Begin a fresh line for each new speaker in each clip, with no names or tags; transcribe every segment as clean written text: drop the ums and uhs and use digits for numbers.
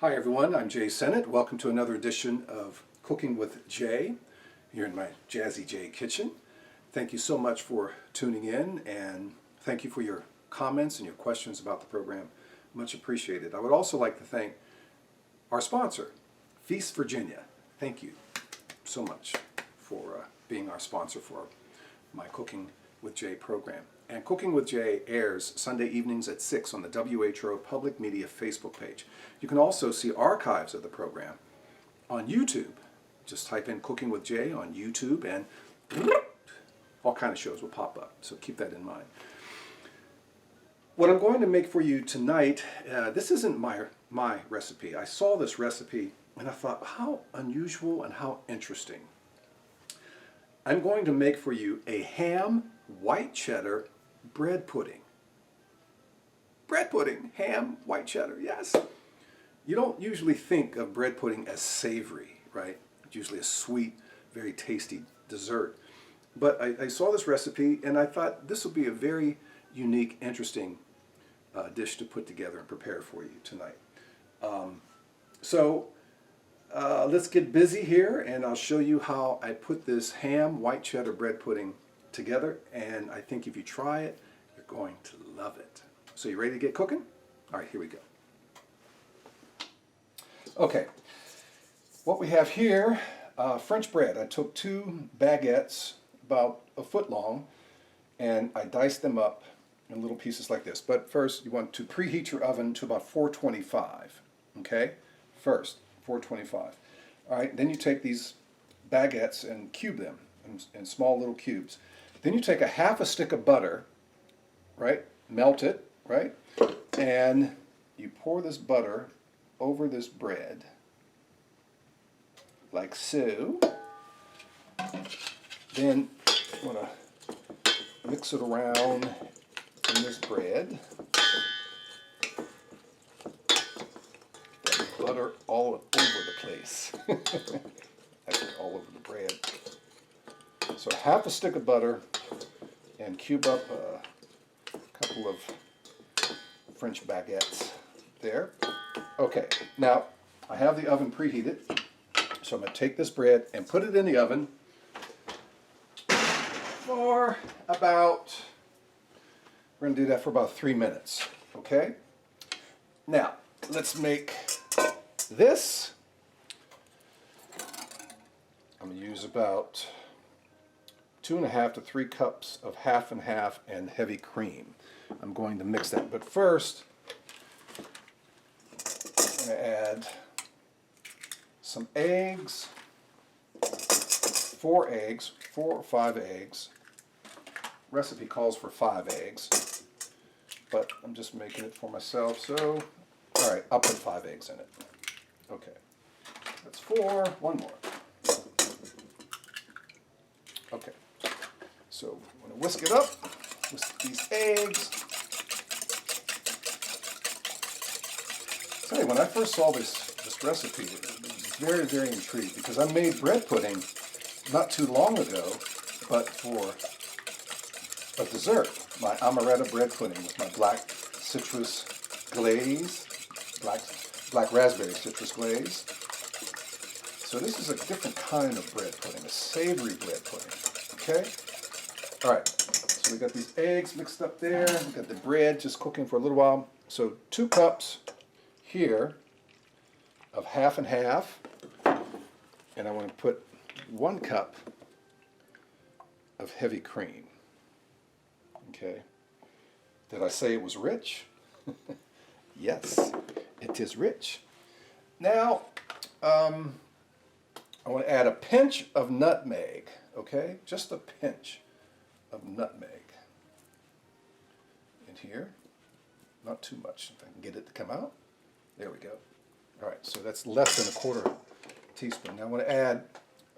Hi everyone, I'm Jay Sennett. Welcome to another edition of Cooking with Jay here in my Jazzy Jae kitchen. Thank you so much for tuning in, and thank you for your comments and your questions about the program. Much appreciated. I would also like to thank our sponsor, Feast Virginia. Thank you so much for being our sponsor for my Cooking with Jay program. And Cooking with Jay airs Sunday evenings at 6 on the WHO Public Media Facebook page. You can also see archives of the program on YouTube. Just type in Cooking with Jay on YouTube and all kind of shows will pop up. So keep that in mind. What I'm going to make for you tonight, this isn't my recipe. I saw this recipe and I thought, how unusual and how interesting. I'm going to make for you a ham white cheddar bread pudding. Bread pudding, ham, white cheddar, yes. You don't usually think of bread pudding as savory, right? It's usually a sweet, very tasty dessert. But I saw this recipe and I thought this will be a very unique, interesting dish to put together and prepare for you tonight. Let's get busy here and I'll show you how I put this ham white cheddar bread pudding together, and I think if you try it, you're going to love it. So you ready to get cooking? All right, here we go. Okay, what we have here, French bread. I took 2 baguettes about a foot long and I diced them up in little pieces like this. But first you want to preheat your oven to about 425, okay? First, 425. All right, then you take these baguettes and cube them in small little cubes. Then you take a half a stick of butter, right? Melt it, right? And you pour this butter over this bread, like so. Then you want to mix it around in this bread. That butter all over the place. Actually, all over the bread. So half a stick of butter and cube up a couple of French baguettes there. Okay, now I have the oven preheated, so I'm going to take this bread and put it in the oven for about, we're going to do that for about 3 minutes, okay? Now, let's make this. I'm going to use about 2.5 to 3 cups of half and half and heavy cream. I'm going to mix that, but first I'm going to add some eggs, 4 eggs, 4 or 5 eggs. Recipe calls for 5 eggs, but I'm just making it for myself, so all right, I'll put 5 eggs in it. Okay, that's 4, 1 more. Okay, so I'm going to whisk it up, whisk these eggs. Tell you, when I first saw this recipe, I was very, very intrigued because I made bread pudding not too long ago, but for a dessert, my amaretto bread pudding with my black citrus glaze, black raspberry citrus glaze. So this is a different kind of bread pudding, a savory bread pudding, okay? All right, so we got these eggs mixed up there, we got the bread just cooking for a little while. So 2 cups here of half and half, and I want to put 1 cup of heavy cream, okay? Did I say it was rich? Yes, it is rich. Now, I want to add a pinch of nutmeg, okay? Just a pinch of nutmeg in here. Not too much, if I can get it to come out. There we go. All right, so that's less than a 1/4 teaspoon. Now I want to add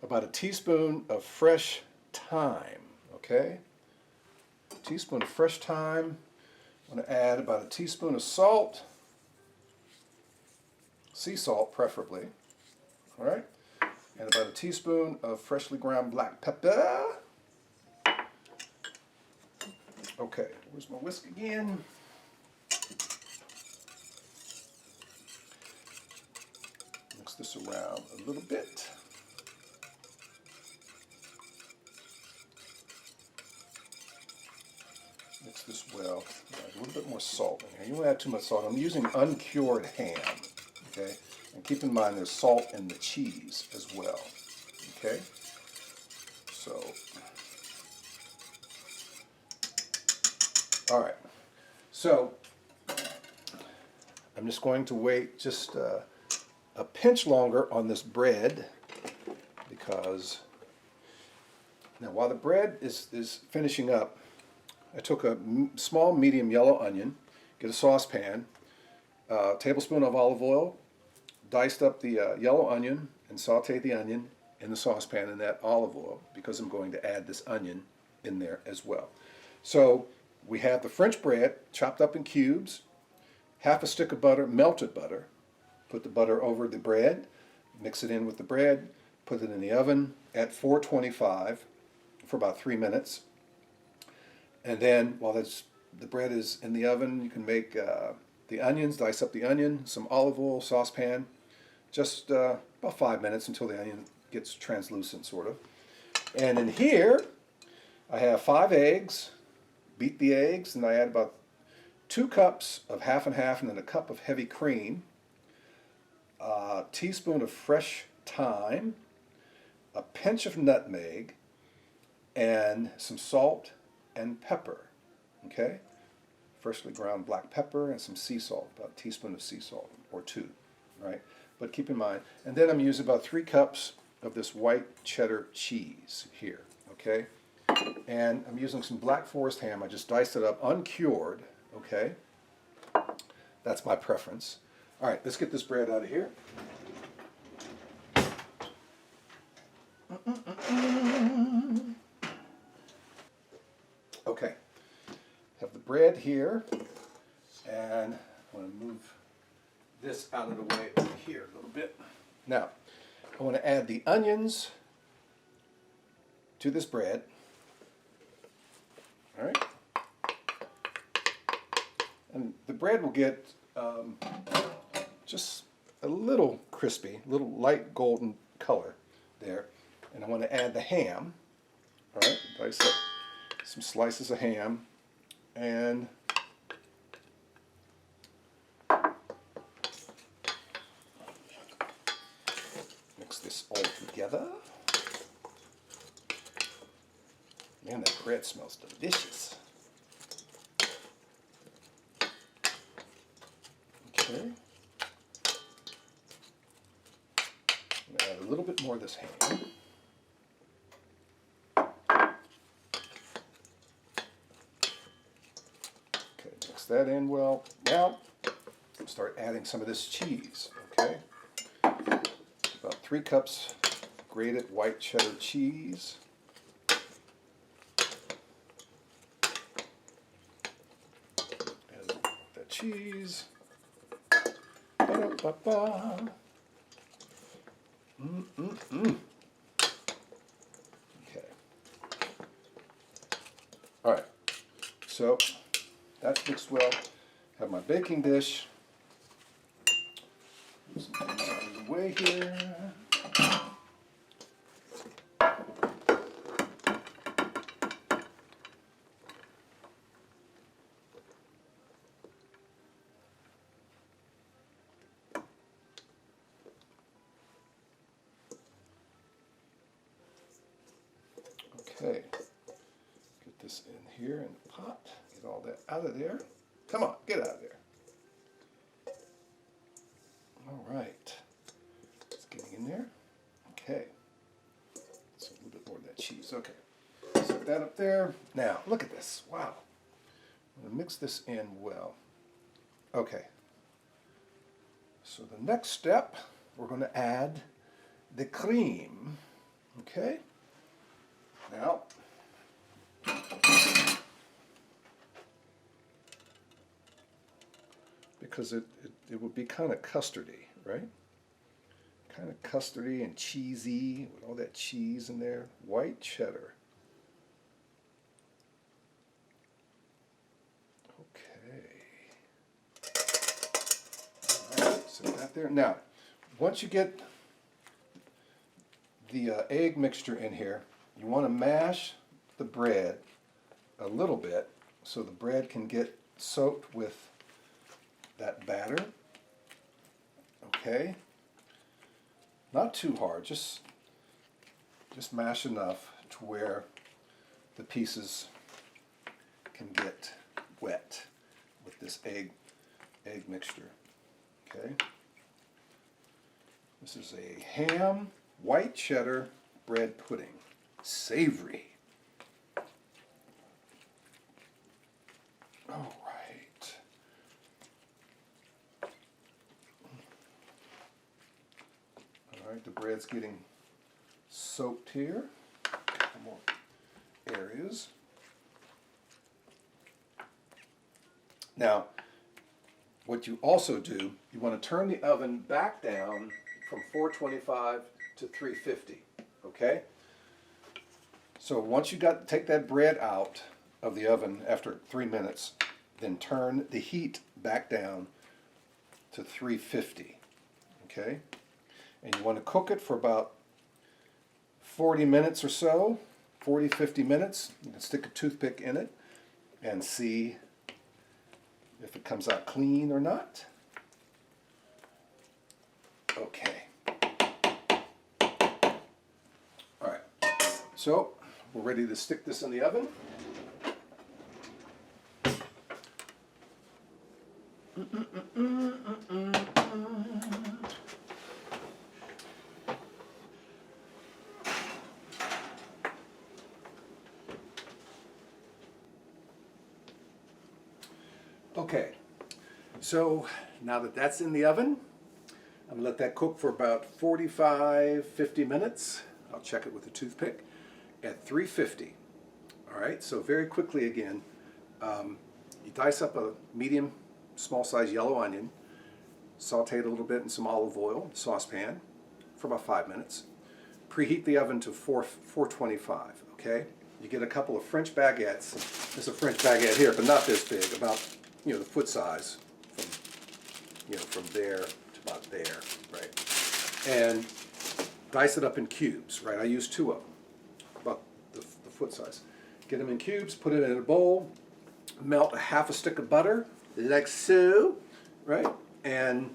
about a teaspoon of fresh thyme, okay? A teaspoon of fresh thyme. I want to add about a teaspoon of salt, sea salt preferably, all right? And about a teaspoon of freshly ground black pepper. Okay, where's my whisk again? this around a little bit. Mix this well. Add a little bit more salt in here. You won't add too much salt. I'm using uncured ham. Okay, and keep in mind there's salt in the cheese as well. Okay, so all right. So I'm just going to wait just a pinch longer on this bread, because now while the bread is finishing up, I took a small medium yellow onion, get a saucepan, a tablespoon of olive oil, diced up the yellow onion, and saute the onion in the saucepan in that olive oil, because I'm going to add this onion in there as well. So we have the French bread chopped up in cubes, half a stick of butter, melted butter. Put the butter over the bread, mix it in with the bread, put it in the oven at 425 for about 3 minutes. And then while the bread is in the oven, you can make the onions, dice up the onion, some olive oil, saucepan, just about 5 minutes until the onion gets translucent, sort of. And in here, I have 5 eggs. Beat the eggs, and I add about 2 cups of half and half, and then a cup of heavy cream, a teaspoon of fresh thyme, a pinch of nutmeg, and some salt and pepper. Okay, freshly ground black pepper and some sea salt, about a teaspoon of sea salt or 2, right? But keep in mind, and then I'm using about 3 cups of this white cheddar cheese here. Okay, and I'm using some Black Forest ham. I just diced it up uncured. Okay, that's my preference. All right, let's get this bread out of here. Okay, have the bread here, and I'm going to move this out of the way over here a little bit. Now, I want to add the onions to this bread. All right, and the bread will get just a little crispy, a little light golden color there. And I want to add the ham. All right, dice up some slices of ham, and mix this all together. Man, that bread smells delicious. Okay. I'm going to add a little bit more of this ham. Okay, mix that in well. Now, start adding some of this cheese. Okay. About 3 cups grated white cheddar cheese. Cheese. Ba-da-ba-ba. Okay. All right. So that's mixed well. Have my baking dish. Move some things out of the way here. Okay, get this in here in the pot, get all that out of there. Come on, get out of there. All right, it's getting in there. Okay, so a little bit more of that cheese. Okay, set that up there. Now, look at this. Wow. I'm going to mix this in well. Okay, so the next step, we're going to add the cream. Okay. Now, because it would be kind of custardy, right? Kind of custardy and cheesy with all that cheese in there. White cheddar. Okay. All right, set that there. Now, once you get the egg mixture in here, you want to mash the bread a little bit so the bread can get soaked with that batter. Okay, not too hard, just mash enough to where the pieces can get wet with this egg mixture. Okay, this is a ham white cheddar bread pudding, savory. All right. All right, the bread's getting soaked here. Couple more areas. Now, what you also do, you want to turn the oven back down from 425 to 350. Okay? So once you take that bread out of the oven after 3 minutes, then turn the heat back down to 350. Okay? And you want to cook it for about 40 minutes or so, 40, 50 minutes. You can stick a toothpick in it and see if it comes out clean or not. Okay. All right. So we're ready to stick this in the oven. Okay, so now that that's in the oven, I'm going to let that cook for about 45, 50 minutes. I'll check it with a toothpick at 350. All right, so very quickly again, you dice up a medium, small size yellow onion, saute it a little bit in some olive oil, saucepan, for about 5 minutes. Preheat the oven to 425, okay? You get a couple of French baguettes. There's a French baguette here, but not this big, about the foot size, from there to about there, right? And dice it up in cubes, right? I use 2 of them, about the foot size. Get them in cubes, put it in a bowl, melt a half a stick of butter, like so, right? And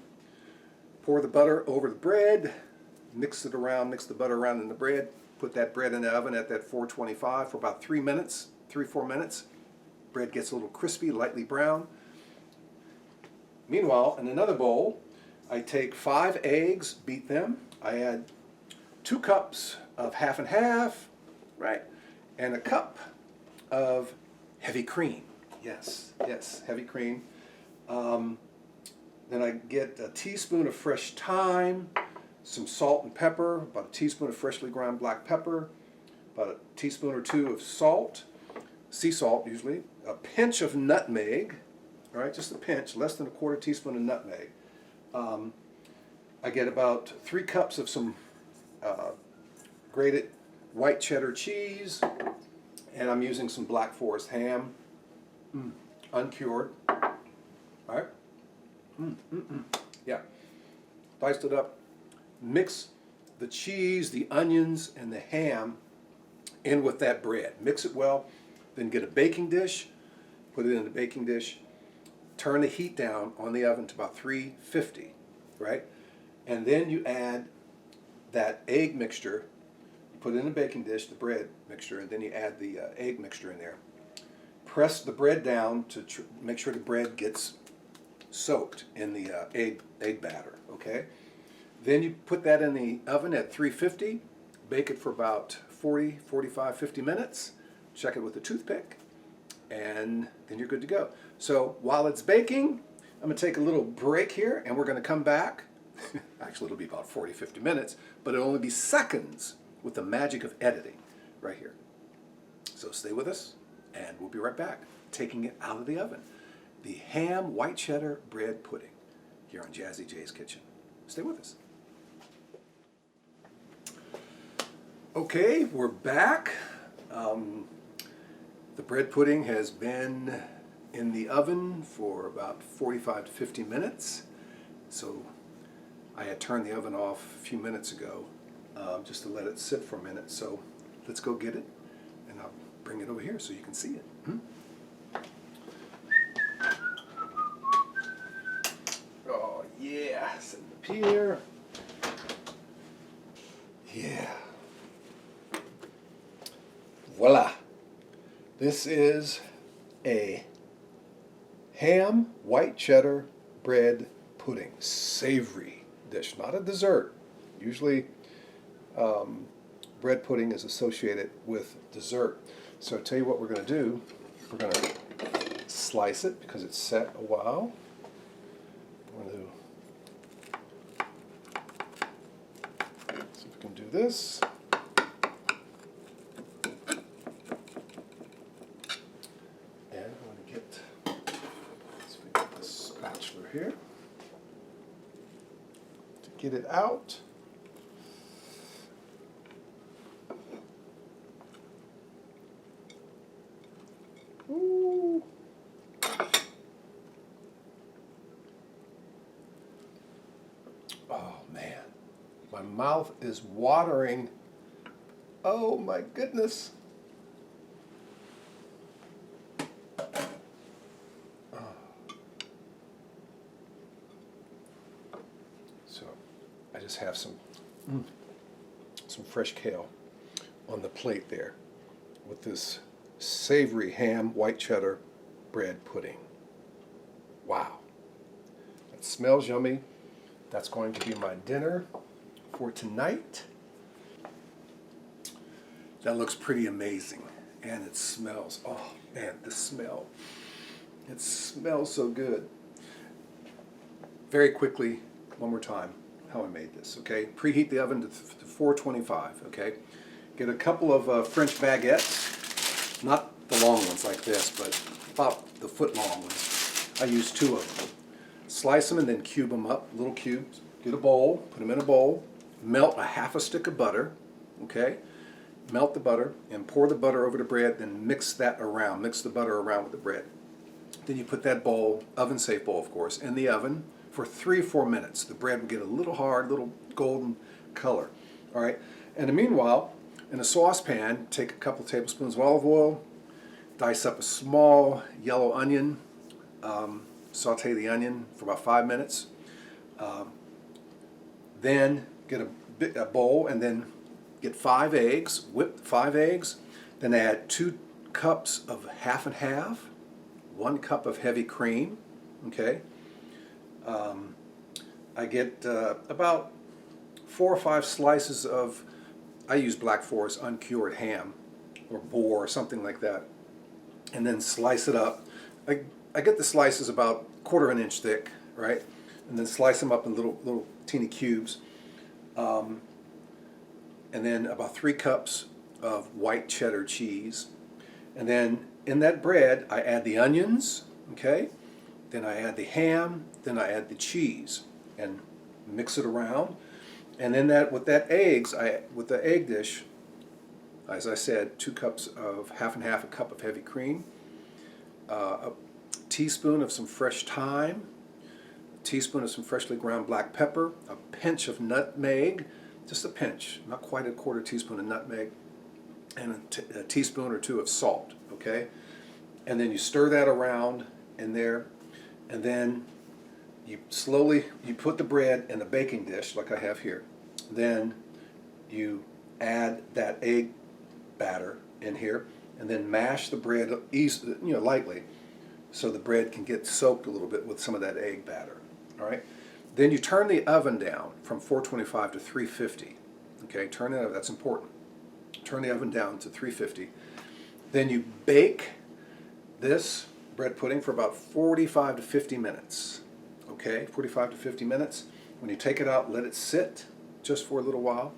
pour the butter over the bread, mix it around, mix the butter around in the bread, put that bread in the oven at that 425 for about 3 minutes, 3-4 minutes. Bread gets a little crispy, lightly brown. Meanwhile, in another bowl, I take 5 eggs, beat them. I add 2 cups of half and half, right? And a cup of heavy cream. Yes, heavy cream. Then I get a teaspoon of fresh thyme, some salt and pepper, about a teaspoon of freshly ground black pepper, about a teaspoon or 2 of salt, sea salt usually, a pinch of nutmeg, all right, just a pinch, less than a quarter teaspoon of nutmeg. I get about 3 cups of some grated white cheddar cheese, and I'm using some Black Forest ham, uncured. All right, yeah, diced it up. Mix the cheese, the onions, and the ham in with that bread. Mix it well, then get a baking dish, put it in the baking dish, turn the heat down on the oven to about 350, right? And then you add that egg mixture, you put it in a baking dish, the bread mixture, and then you add the egg mixture in there. Press the bread down to make sure the bread gets soaked in the egg batter, okay? Then you put that in the oven at 350, bake it for about 40, 45, 50 minutes, check it with a toothpick, and then you're good to go. So while it's baking, I'm going to take a little break here, and we're going to come back. Actually, it'll be about 40, 50 minutes, but it'll only be seconds with the magic of editing right here. So stay with us, and we'll be right back, taking it out of the oven. The ham white cheddar bread pudding here on Jazzy Jae's Kitchen. Stay with us. Okay, we're back. The bread pudding has been in the oven for about 45 to 50 minutes. So I had turned the oven off a few minutes ago, just to let it sit for a minute. So let's go get it, and I'll bring it over here so you can see it. Oh yeah, set it up here. Yeah. Voila. This is a ham white cheddar bread pudding, savory dish, not a dessert. Usually bread pudding is associated with dessert. So I'll tell you what we're going to do. We're going to slice it because it's set a while. We're going to see if we can do this. And I'm going to get, let's get this spatula here to get it out. Ooh. Oh man, my mouth is watering. Oh my goodness. So I just have some fresh kale on the plate there with this savory ham white cheddar bread pudding. Wow. That smells yummy. That's going to be my dinner for tonight. That looks pretty amazing. And it smells, oh man, the smell. It smells so good. Very quickly, one more time, how I made this, okay? Preheat the oven to 425, okay? Get a couple of French baguettes. Not the long ones like this, but about the foot long ones. I use 2 of them. Slice them and then cube them up, little cubes. Get a bowl, put them in a bowl. Melt a half a stick of butter, okay? Melt the butter and pour the butter over the bread, then mix that around. Mix the butter around with the bread. Then you put that bowl, oven-safe bowl of course, in the oven for 3 or 4 minutes. The bread will get a little hard, little golden color, all right? And meanwhile, in a saucepan, take a couple tablespoons of olive oil, dice up a small yellow onion, saute the onion for about 5 minutes. Then get a bowl and then get 5 eggs, whip 5 eggs, then add 2 cups of half and half, 1 cup of heavy cream, okay? I get about 4 or 5 slices of, I use Black Forest uncured ham or boar or something like that, and then slice it up. I get the slices about 1/4 inch thick, right? And then slice them up in little teeny cubes. And then about 3 cups of white cheddar cheese. And then in that bread, I add the onions, okay? Then I add the ham, then I add the cheese, and mix it around. And then with the egg dish, as I said, 2 cups of half and half a cup of heavy cream, a teaspoon of some fresh thyme, a teaspoon of some freshly ground black pepper, a pinch of nutmeg, just a pinch, not quite a 1/4 teaspoon of nutmeg, and a teaspoon or 2 of salt, okay? And then you stir that around in there, and then you put the bread in a baking dish like I have here. Then you add that egg batter in here, and then mash the bread lightly, so the bread can get soaked a little bit with some of that egg batter. All right. Then you turn the oven down from 425 to 350. Okay, that's important. Turn the oven down to 350. Then you bake this bread pudding for about 45 to 50 minutes. Okay, 45 to 50 minutes. When you take it out, let it sit just for a little while,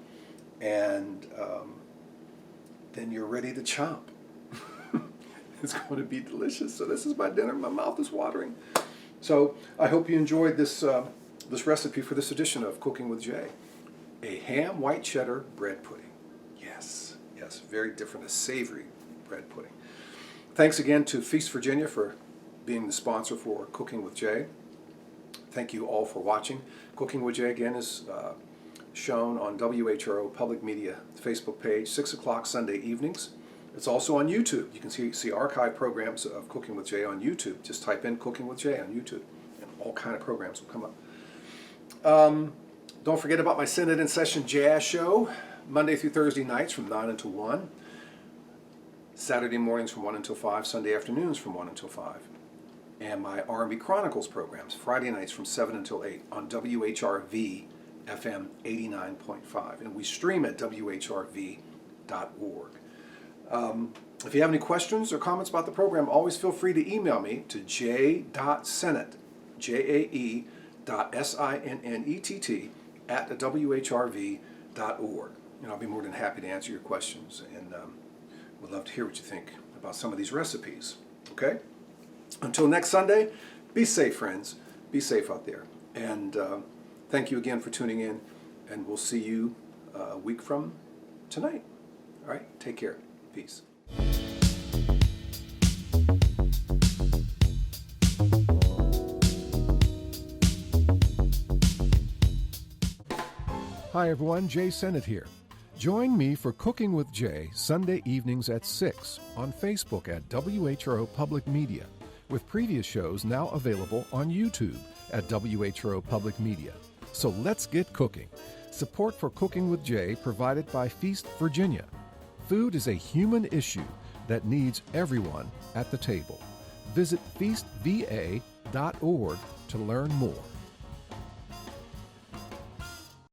and then you're ready to chomp. It's going to be delicious. So this is my dinner. My mouth is watering. So I hope you enjoyed this recipe for this edition of Cooking with Jay. A ham white cheddar bread pudding. Yes, very different, a savory bread pudding. Thanks again to Feast Virginia for being the sponsor for Cooking with Jay. Thank you all for watching. Cooking with Jay again is shown on WHRO Public Media Facebook page, 6 o'clock Sunday evenings. It's also on YouTube. You can see archive programs of Cooking with Jay on YouTube. Just type in Cooking with Jay on YouTube, and all kind of programs will come up. Don't forget about my Synod in Session Jazz show, Monday through Thursday nights from 9 until 1, Saturday mornings from 1 until 5, Sunday afternoons from 1 until 5. And my R&B Chronicles programs, Friday nights from 7 until 8 on WHRV FM 89.5. And we stream at WHRV.org. If you have any questions or comments about the program, always feel free to email me to j.sennett, jae.sinnett @whrv.org. And I'll be more than happy to answer your questions, and would love to hear what you think about some of these recipes. Okay? Until next Sunday, be safe, friends. Be safe out there. And thank you again for tuning in, and we'll see you a week from tonight. All right? Take care. Peace. Hi everyone, Jay Sennett here. Join me for Cooking with Jay Sunday evenings at 6 on Facebook at WHRO Public Media, with previous shows now available on YouTube at WHRO Public Media. So let's get cooking. Support for Cooking with Jay provided by Feast Virginia. Food is a human issue that needs everyone at the table. Visit feastva.org to learn more.